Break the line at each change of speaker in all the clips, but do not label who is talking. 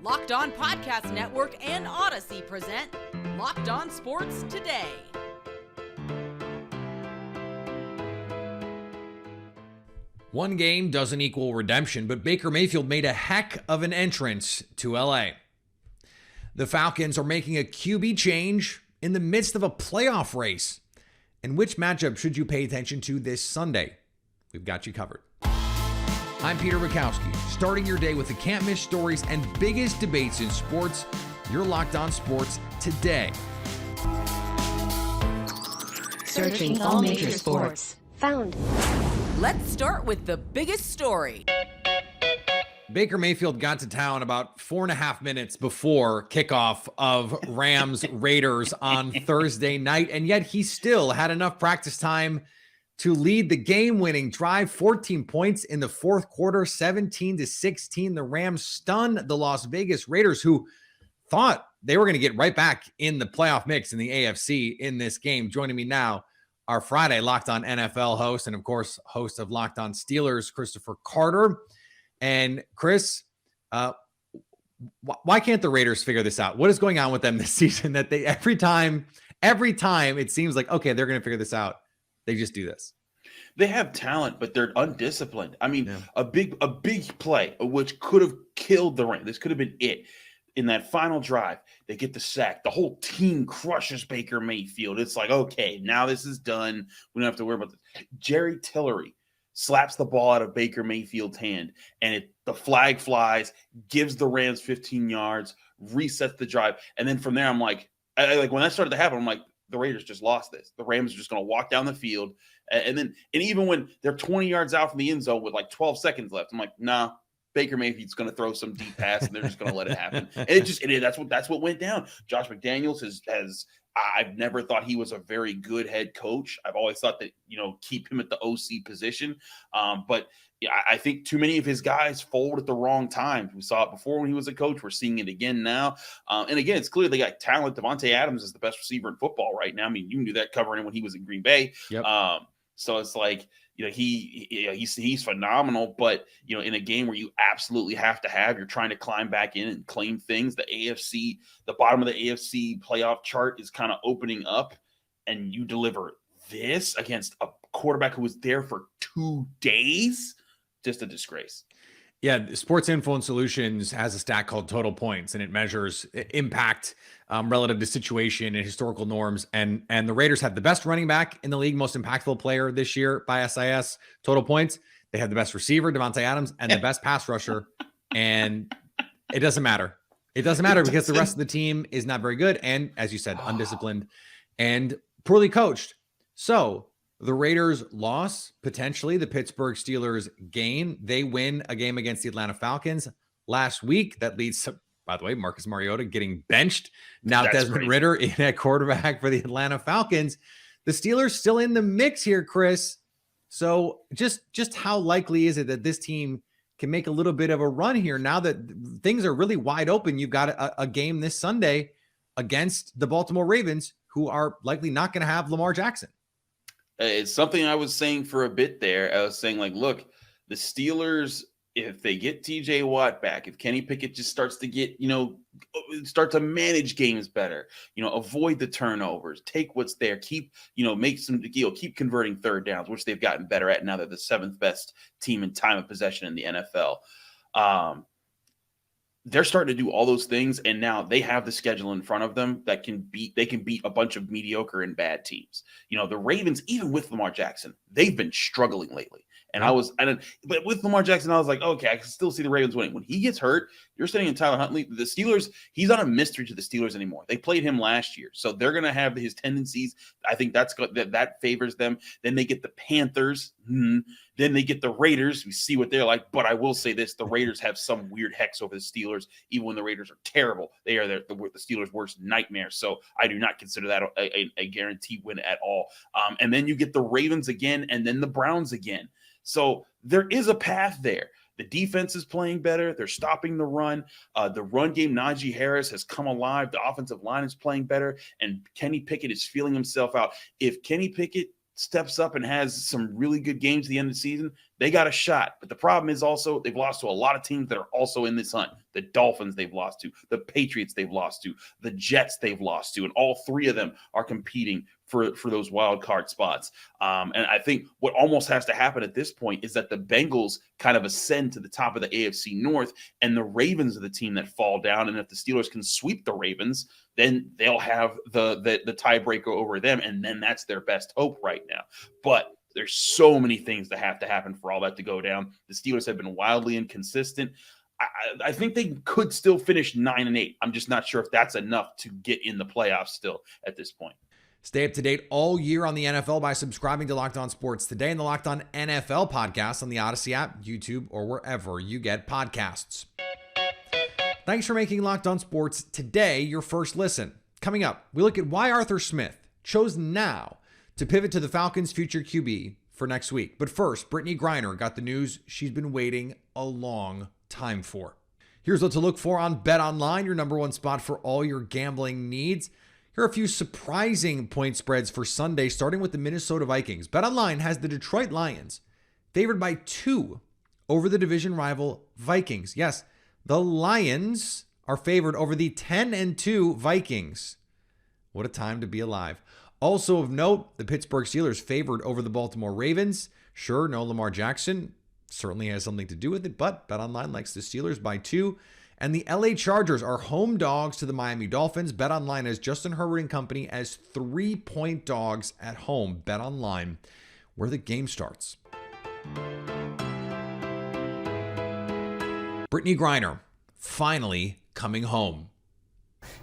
Locked On Podcast Network and Odyssey present Locked On Sports Today.
One game doesn't equal redemption, but Baker Mayfield made a heck of an entrance to LA. The Falcons are making a QB change in the midst of a playoff race. And which matchup should you pay attention to this Sunday? We've got you covered. I'm Peter Bukowski, starting your day with the can't miss stories and biggest debates in sports. You're Locked On Sports Today.
Searching all major sports. Found.
Let's start with the biggest story.
Baker Mayfield got to town about 4.5 minutes before kickoff of Rams-Raiders on Thursday night, and yet he still had enough practice time to lead the game-winning drive, 14 points in the fourth quarter, 17-16. The Rams stunned the Las Vegas Raiders, who thought they were going to get right back in the playoff mix in the AFC in this game. Joining me now, our Friday Locked On NFL host and, of course, host of Locked On Steelers, Christopher Carter. And Chris, why can't the Raiders figure this out? What is going on with them this season that they every time it seems like, okay, they're going to figure this out, they just do this?
They have talent, but they're undisciplined. I mean, a big play, which could have killed the Rams. This could have been it. In that final drive, they get the sack. The whole team crushes Baker Mayfield. It's like, okay, now this is done. We don't have to worry about this. Jerry Tillery slaps the ball out of Baker Mayfield's hand, and the flag flies, gives the Rams 15 yards, resets the drive. And then from there, I'm like when that started to happen, I'm like, the Raiders just lost this. The Rams are just going to walk down the field. And even when they're 20 yards out from the end zone with like 12 seconds left, I'm like, nah, Baker Mayfield's going to throw some deep pass and they're just going to let it happen. And that's what went down. Josh McDaniels has I've never thought he was a very good head coach. I've always thought that, keep him at the OC position. But yeah, I think too many of his guys fold at the wrong time. We saw it before when he was a coach. We're seeing it again now. And again, it's clear they got talent. Devontae Adams is the best receiver in football right now. I mean, you can do that covering him when he was in Green Bay.
Yep.
So it's like, he's phenomenal, but in a game where you absolutely have to you're trying to climb back in and claim things. The bottom of the AFC playoff chart is kind of opening up, and you deliver this against a quarterback who was there for 2 days. Just a disgrace.
Yeah, Sports Info Solutions has a stat called Total Points, and it measures impact relative to situation and historical norms. And the Raiders have the best running back in the league, most impactful player this year by SIS Total Points. They have the best receiver, Devontae Adams, and the best pass rusher. And it doesn't matter. It doesn't matter because the rest of the team is not very good. And as you said, undisciplined and poorly coached. So the Raiders loss, potentially the Pittsburgh Steelers gain. They win a game against the Atlanta Falcons last week. That leads to, by the way, Marcus Mariota getting benched. Now that's Desmond crazy. Ridder in at quarterback for the Atlanta Falcons. The Steelers still in the mix here, Chris. So just how likely is it that this team can make a little bit of a run here now that things are really wide open? You've got a game this Sunday against the Baltimore Ravens, who are likely not going to have Lamar Jackson.
It's something I was saying for a bit there. I was saying, like, look, the Steelers, if they get TJ Watt back, if Kenny Pickett just starts to get, start to manage games better, avoid the turnovers, take what's there, keep, keep converting third downs, which they've gotten better at now. They're the 7th best team in time of possession in the NFL. They're starting to do all those things, and now they have the schedule in front of them that can beat a bunch of mediocre and bad teams. The Ravens, even with Lamar Jackson, they've been struggling lately. And but with Lamar Jackson, I was like, okay, I can still see the Ravens winning. When he gets hurt, you're sitting in Tyler Huntley. The Steelers, he's not a mystery to the Steelers anymore. They played him last year, so they're going to have his tendencies. I think that favors them. Then they get the Panthers. Then they get the Raiders. We see what they're like. But I will say this: the Raiders have some weird hex over the Steelers. Even when the Raiders are terrible, they are the Steelers' worst nightmare. So I do not consider that a guaranteed win at all. And then you get the Ravens again, and then the Browns again. So there is a path there. The defense is playing better. They're stopping the run. The run game, Najee Harris has come alive. The offensive line is playing better, and Kenny Pickett is feeling himself out. If Kenny Pickett steps up and has some really good games at the end of the season, They got a shot. But the problem is also they've lost to a lot of teams that are also in this hunt. The Dolphins they've lost to, the Patriots they've lost to, the Jets they've lost to, and all three of them are competing for those wild card spots. And I think what almost has to happen at this point is that the Bengals kind of ascend to the top of the AFC North, and the Ravens are the team that fall down. And if the Steelers can sweep the Ravens, then they'll have the tiebreaker over them, and then that's their best hope right now. But there's so many things that have to happen for all that to go down. The Steelers have been wildly inconsistent. I think they could still finish 9-8. I'm just not sure if that's enough to get in the playoffs still at this point.
Stay up to date all year on the NFL by subscribing to Locked On Sports Today and the Locked On NFL podcast on the Odyssey app, YouTube, or wherever you get podcasts. Thanks for making Locked On Sports Today your first listen. Coming up, we look at why Arthur Smith chose now to pivot to the Falcons' future QB for next week. But first, Britney Griner got the news she's been waiting a long time for. Here's what to look for on BetOnline, your number one spot for all your gambling needs. Here are a few surprising point spreads for Sunday, starting with the Minnesota Vikings. BetOnline has the Detroit Lions favored by 2 over the division rival Vikings. Yes, the Lions are favored over the 10-2 Vikings. What a time to be alive. Also of note, the Pittsburgh Steelers favored over the Baltimore Ravens. Sure, no Lamar Jackson. Certainly has something to do with it, but BetOnline likes the Steelers by 2. And the LA Chargers are home dogs to the Miami Dolphins. BetOnline has Justin Herbert and company as 3-point dogs at home. BetOnline, where the game starts. Britney Griner finally coming home.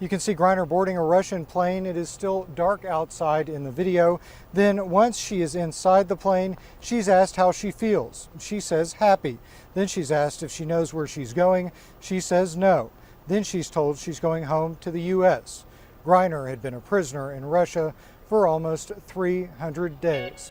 You can see Griner boarding a Russian plane. It is still dark outside in the video. Then once she is inside the plane, she's asked how she feels. She says happy. Then she's asked if she knows where she's going. She says no. Then she's told she's going home to the U.S. Griner had been a prisoner in Russia for almost 300 days.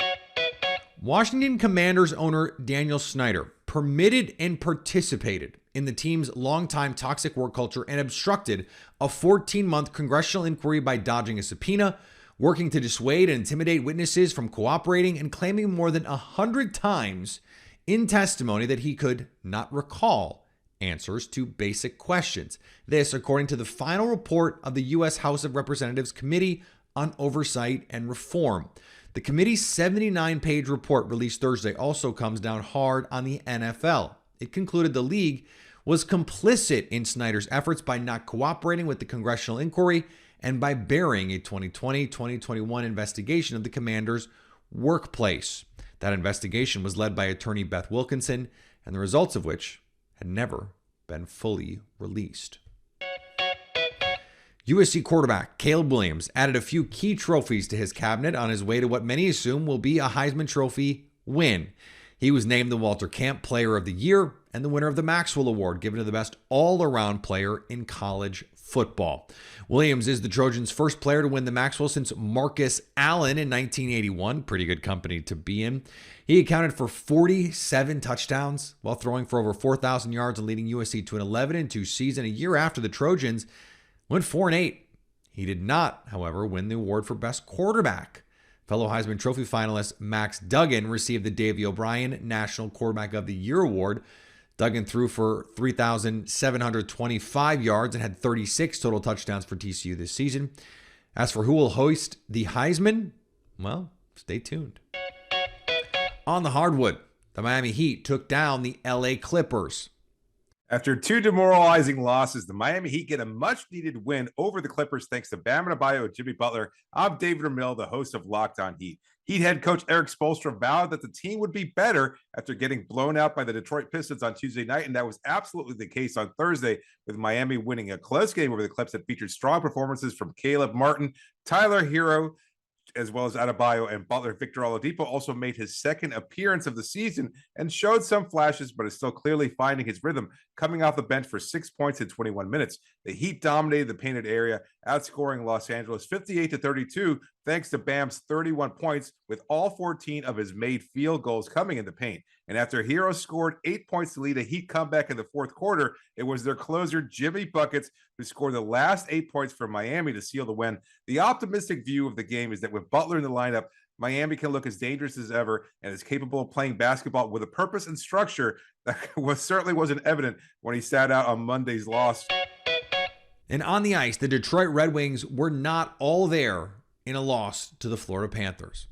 Washington Commanders owner Daniel Snyder permitted and participated in the team's longtime toxic work culture and obstructed a 14-month congressional inquiry by dodging a subpoena, working to dissuade and intimidate witnesses from cooperating, and claiming more than 100 times in testimony that he could not recall answers to basic questions. This, according to the final report of the U.S. House of Representatives Committee on Oversight and Reform. The committee's 79-page report released Thursday also comes down hard on the NFL. It concluded the league was complicit in Snyder's efforts by not cooperating with the congressional inquiry and by burying a 2020-2021 investigation of the Commanders' workplace. That investigation was led by attorney Beth Wilkinson, and the results of which had never been fully released. USC quarterback Caleb Williams added a few key trophies to his cabinet on his way to what many assume will be a Heisman Trophy win. He was named the Walter Camp Player of the Year and the winner of the Maxwell Award, given to the best all-around player in college football. Williams is the Trojans' first player to win the Maxwell since Marcus Allen in 1981. Pretty good company to be in. He accounted for 47 touchdowns while throwing for over 4,000 yards and leading USC to an 11-2 season a year after the Trojans went 4-8. He did not, however, win the award for best quarterback. Fellow Heisman Trophy finalist Max Duggan received the Davey O'Brien National Quarterback of the Year award. Duggan threw for 3,725 yards and had 36 total touchdowns for TCU this season. As for who will hoist the Heisman, well, stay tuned. On the hardwood, the Miami Heat took down the LA Clippers.
After 2 demoralizing losses, the Miami Heat get a much-needed win over the Clippers thanks to Bam Adebayo and Jimmy Butler. I'm David Ramil, the host of Locked On Heat. Heat head coach Eric Spoelstra vowed that the team would be better after getting blown out by the Detroit Pistons on Tuesday night, and that was absolutely the case on Thursday, with Miami winning a close game over the Clips that featured strong performances from Caleb Martin, Tyler Hero, as well as Adebayo and Butler. Victor Oladipo also made his second appearance of the season and showed some flashes, but is still clearly finding his rhythm, coming off the bench for 6 points in 21 minutes. The Heat dominated the painted area, outscoring Los Angeles 58-32, thanks to Bam's 31 points, with all 14 of his made field goals coming in the paint. And after Hero scored 8 points to lead a Heat comeback in the fourth quarter, it was their closer, Jimmy Buckets, who scored the last 8 points for Miami to seal the win. The optimistic view of the game is that with Butler in the lineup, Miami can look as dangerous as ever and is capable of playing basketball with a purpose and structure that certainly wasn't evident when he sat out on Monday's loss.
And on the ice, the Detroit Red Wings were not all there in a loss to the Florida Panthers.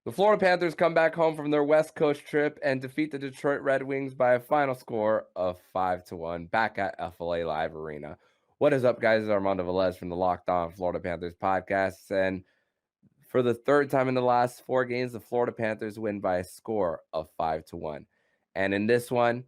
The Florida Panthers come back home from their West Coast trip and defeat the Detroit Red Wings by a final score of 5-1 back at FLA Live Arena. What is up, guys? It's Armando Velez from the Locked On Florida Panthers podcast. And for the third time in the last 4 games, the Florida Panthers win by a score of 5-1. And in this one,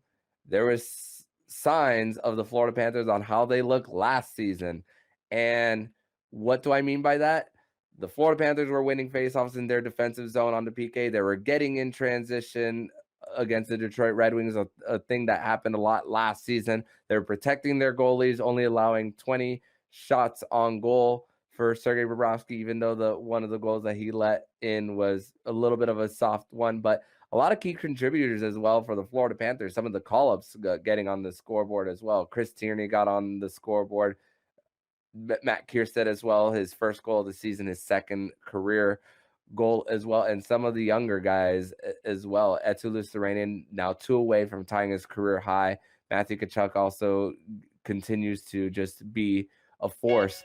there was signs of the Florida Panthers on how they looked last season. And what do I mean by that? The Florida Panthers were winning faceoffs in their defensive zone on the PK. They were getting in transition against the Detroit Red Wings, a thing that happened a lot last season. They were protecting their goalies, only allowing 20 shots on goal for Sergei Bobrovsky, even though one of the goals that he let in was a little bit of a soft one. But a lot of key contributors as well for the Florida Panthers. Some of the call-ups getting on the scoreboard as well. Chris Tierney got on the scoreboard. Matt Kierstead as well, his first goal of the season, his second career goal as well, and some of the younger guys as well. Etu Luostarinen now 2 away from tying his career high. Matthew Tkachuk also continues to just be a force.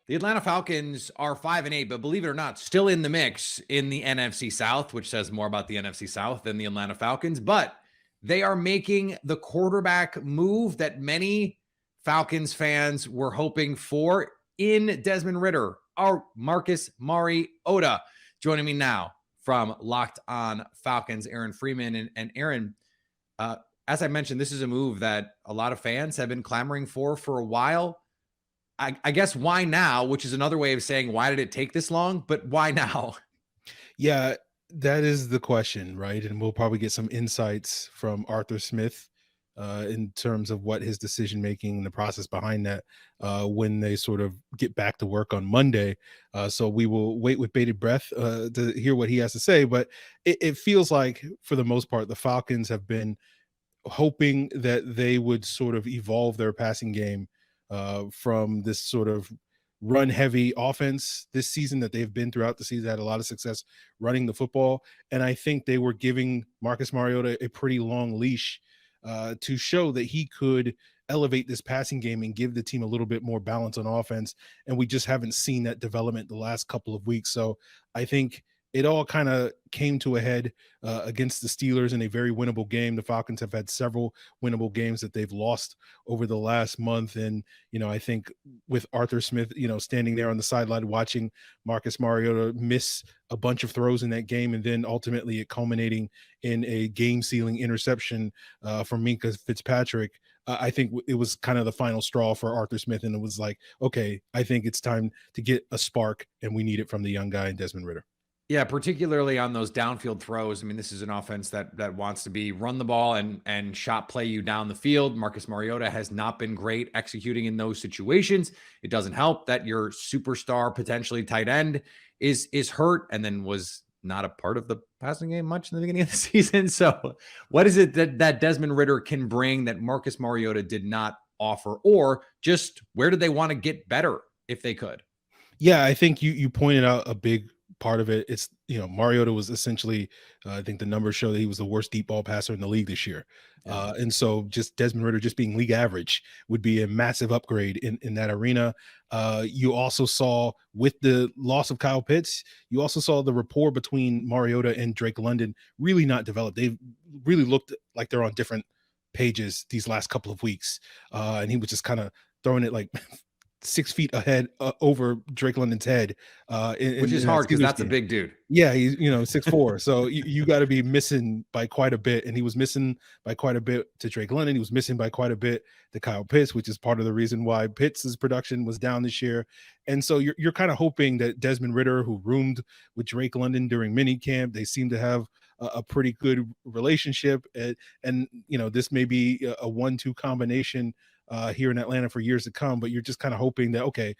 The Atlanta Falcons are 5-8, but believe it or not, still in the mix in the NFC South, which says more about the NFC South than the Atlanta Falcons. But they are making the quarterback move that many Falcons fans were hoping for in Desmond Ridder, our Marcus Mariota. Joining me now from Locked On Falcons, Aaron Freeman. And Aaron, as I mentioned, this is a move that a lot of fans have been clamoring for a while. I guess why now, which is another way of saying why did it take this long, but why now?
Yeah, that is the question, right? And we'll probably get some insights from Arthur Smith in terms of what his decision-making and the process behind that when they sort of get back to work on Monday. So we will wait with bated breath to hear what he has to say. But it feels like, for the most part, the Falcons have been hoping that they would sort of evolve their passing game from this sort of run-heavy offense this season that they've been throughout the season, had a lot of success running the football. And I think they were giving Marcus Mariota a pretty long leash to show that he could elevate this passing game and give the team a little bit more balance on offense. And we just haven't seen that development the last couple of weeks. So I think it all kind of came to a head against the Steelers in a very winnable game. The Falcons have had several winnable games that they've lost over the last month. And, I think with Arthur Smith, standing there on the sideline watching Marcus Mariota miss a bunch of throws in that game, and then ultimately it culminating in a game-sealing interception from Minkah Fitzpatrick, I think it was kind of the final straw for Arthur Smith. And it was like, okay, I think it's time to get a spark, and we need it from the young guy in Desmond Ridder.
Yeah, particularly on those downfield throws. I mean, this is an offense that wants to be run the ball and shot play you down the field. Marcus Mariota has not been great executing in those situations. It doesn't help that your superstar, potentially tight end, is hurt and then was not a part of the passing game much in the beginning of the season. So what is it that Desmond Ridder can bring that Marcus Mariota did not offer? Or just where do they want to get better if they could?
Yeah, I think you pointed out a big part of it. It's, Mariota was essentially, I think the numbers show that he was the worst deep ball passer in the league this year. Yeah. And so just Desmond Ridder just being league average would be a massive upgrade in that arena. You also saw with the loss of Kyle Pitts, you also saw the rapport between Mariota and Drake London really not developed. They really looked like they're on different pages these last couple of weeks. And he was just kind of throwing it like 6 feet ahead over Drake London's head,
which is hard because that's a big dude.
Yeah, he's 6'4". So you got to be missing by quite a bit, and he was missing by quite a bit to Drake London. He was missing by quite a bit to Kyle Pitts, which is part of the reason why Pitts' production was down this year. And so you're kind of hoping that Desmond Ridder, who roomed with Drake London during minicamp, they seem to have a pretty good relationship, and this may be a 1-2 combination here in Atlanta for years to come, but you're just kind of hoping that, okay,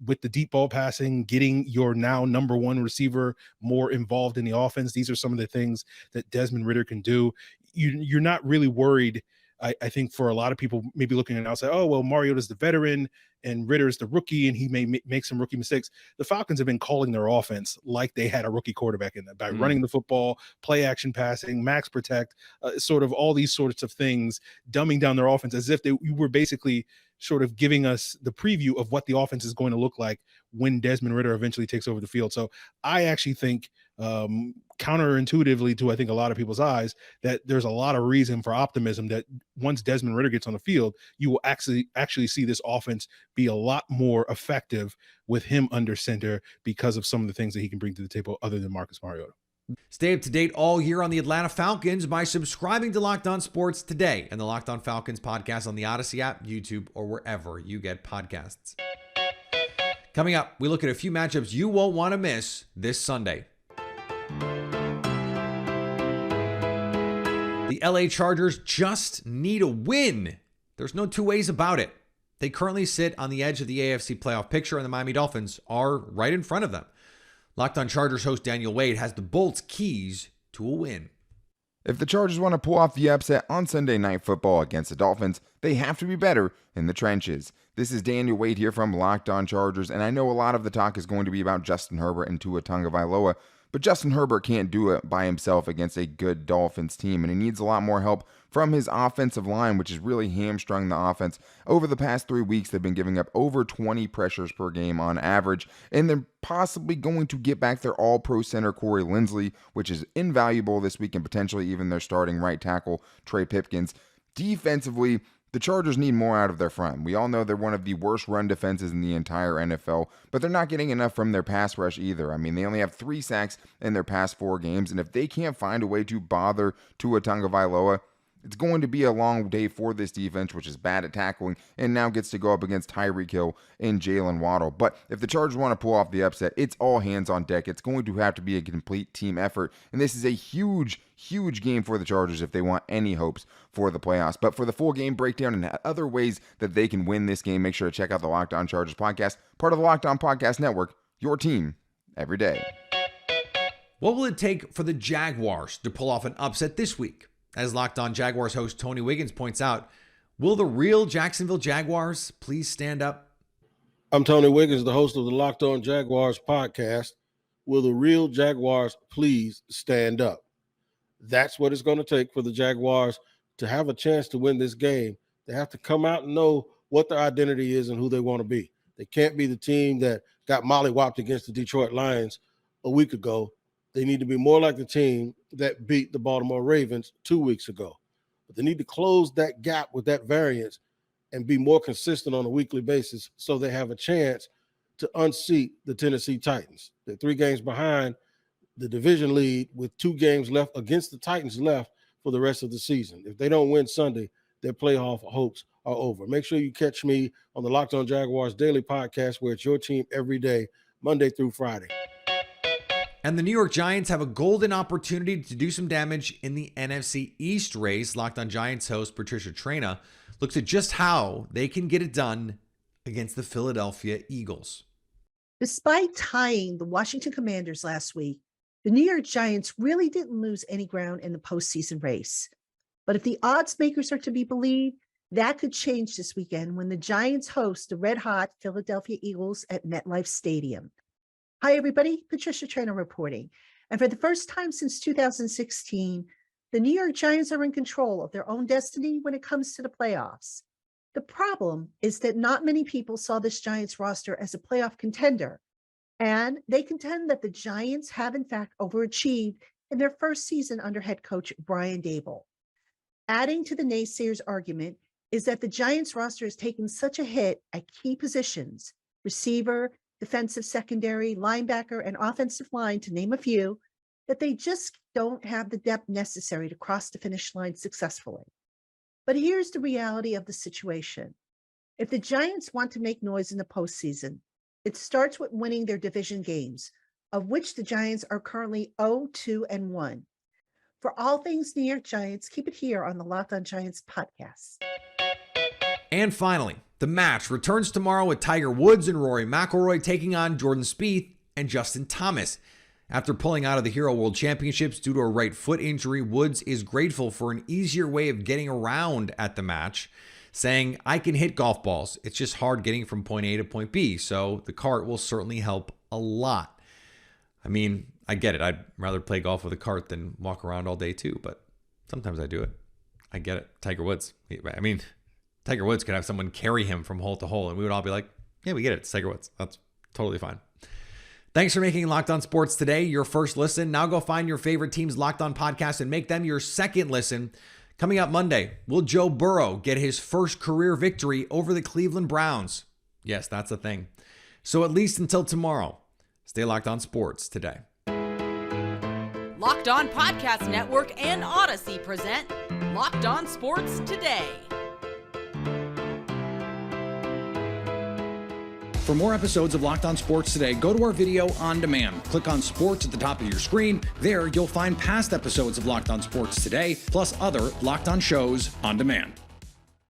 with the deep ball passing, getting your now number one receiver more involved in the offense, these are some of the things that Desmond Ridder can do. You're not really worried I think for a lot of people maybe looking at it outside, oh, well, Mariota's the veteran and Ritter's the rookie and he may make some rookie mistakes. The Falcons have been calling their offense like they had a rookie quarterback in them by running the football, play action passing, max protect, sort of all these sorts of things, dumbing down their offense as if you were basically sort of giving us the preview of what the offense is going to look like when Desmond Ridder eventually takes over the field. So I actually think counterintuitively to, I think, a lot of people's eyes, that there's a lot of reason for optimism that once Desmond Ridder gets on the field, you will actually see this offense be a lot more effective with him under center because of some of the things that he can bring to the table other than Marcus Mariota.
Stay up to date all year on the Atlanta Falcons by subscribing to Locked On Sports today and the Locked On Falcons podcast on the Odyssey app, YouTube, or wherever you get podcasts. Coming up, we look at a few matchups you won't want to miss this Sunday. The LA Chargers just need a win. There's no two ways about it. They currently sit on the edge of the AFC playoff picture, and the Miami Dolphins are right in front of them. Locked On Chargers host Daniel Wade has the Bolts' keys to a win.
If the Chargers want to pull off the upset on Sunday Night Football against the Dolphins, they have to be better in the trenches. This is Daniel Wade here from Locked On Chargers, and I know a lot of the talk is going to be about Justin Herbert and Tua Tagovailoa, but Justin Herbert can't do it by himself against a good Dolphins team, and he needs a lot more help from his offensive line, which has really hamstrung the offense. Over the past 3 weeks, they've been giving up over 20 pressures per game on average, and they're possibly going to get back their all-pro center Corey Linsley, which is invaluable this week, and potentially even their starting right tackle Trey Pipkins. Defensively, the Chargers need more out of their front. We all know they're one of the worst run defenses in the entire NFL, but they're not getting enough from their pass rush either. I mean, they only have 3 sacks in their past 4 games, and if they can't find a way to bother Tua Tagovailoa, it's going to be a long day for this defense, which is bad at tackling and now gets to go up against Tyreek Hill and Jalen Waddle. But if the Chargers want to pull off the upset, it's all hands on deck. It's going to have to be a complete team effort. And this is a huge game for the Chargers if they want any hopes for the playoffs. But for the full game breakdown and other ways that they can win this game, make sure to check out the Locked On Chargers podcast, part of the Locked On Podcast Network, your team every day.
What will it take for the Jaguars to pull off an upset this week? As Locked On Jaguars host Tony Wiggins points out, will the real Jacksonville Jaguars please stand up?
I'm Tony Wiggins, the host of the Locked On Jaguars podcast. Will the real Jaguars please stand up? That's what it's going to take for the Jaguars to have a chance to win this game. They have to come out and know what their identity is and who they want to be. They can't be the team that got mollywopped against the Detroit Lions a week ago. They need to be more like the team that beat the Baltimore Ravens 2 weeks ago. But they need to close that gap with that variance and be more consistent on a weekly basis so they have a chance to unseat the Tennessee Titans. They're 3 games behind the division lead with 2 games left against the Titans left for the rest of the season. If they don't win Sunday, their playoff hopes are over. Make sure you catch me on the Locked On Jaguars daily podcast, where it's your team every day, Monday through Friday.
And the New York Giants have a golden opportunity to do some damage in the NFC East race. Locked On Giants host Patricia Traina looks at just how they can get it done against the Philadelphia Eagles.
Despite tying the Washington Commanders last week, the New York Giants really didn't lose any ground in the postseason race. But if the odds makers are to be believed, that could change this weekend when the Giants host the red-hot Philadelphia Eagles at MetLife Stadium. Hi, everybody. Patricia Traina reporting. And for the first time since 2016, the New York Giants are in control of their own destiny when it comes to the playoffs. The problem is that not many people saw this Giants roster as a playoff contender, and they contend that the Giants have, in fact, overachieved in their first season under head coach Brian Daboll. Adding to the naysayers' argument is that the Giants roster has taken such a hit at key positions, receiver, defensive secondary, linebacker, and offensive line, to name a few, that they just don't have the depth necessary to cross the finish line successfully. But here's the reality of the situation. If the Giants want to make noise in the postseason, it starts with winning their division games, of which the Giants are currently 0-2-1. For all things New York Giants, keep it here on the Locked On Giants podcast.
And finally, the match returns tomorrow with Tiger Woods and Rory McIlroy taking on Jordan Spieth and Justin Thomas. After pulling out of the Hero World Championships due to a right foot injury, Woods is grateful for an easier way of getting around at the match, saying, "I can hit golf balls. It's just hard getting from point A to point B, so the cart will certainly help a lot." I mean, I get it. I'd rather play golf with a cart than walk around all day too, but sometimes I do it. I get it. Tiger Woods. I mean, Tiger Woods could have someone carry him from hole to hole, and we would all be like, yeah, we get it. It's Tiger Woods. That's totally fine. Thanks for making Locked On Sports today your first listen. Now go find your favorite team's Locked On podcast and make them your second listen. Coming up Monday, will Joe Burrow get his first career victory over the Cleveland Browns? Yes, that's a thing. So at least until tomorrow, stay Locked On Sports today.
Locked On Podcast Network and Odyssey present Locked On Sports Today.
For more episodes of Locked On Sports Today, go to our video on demand. Click on Sports at the top of your screen. There, you'll find past episodes of Locked On Sports Today, plus other Locked On shows on demand.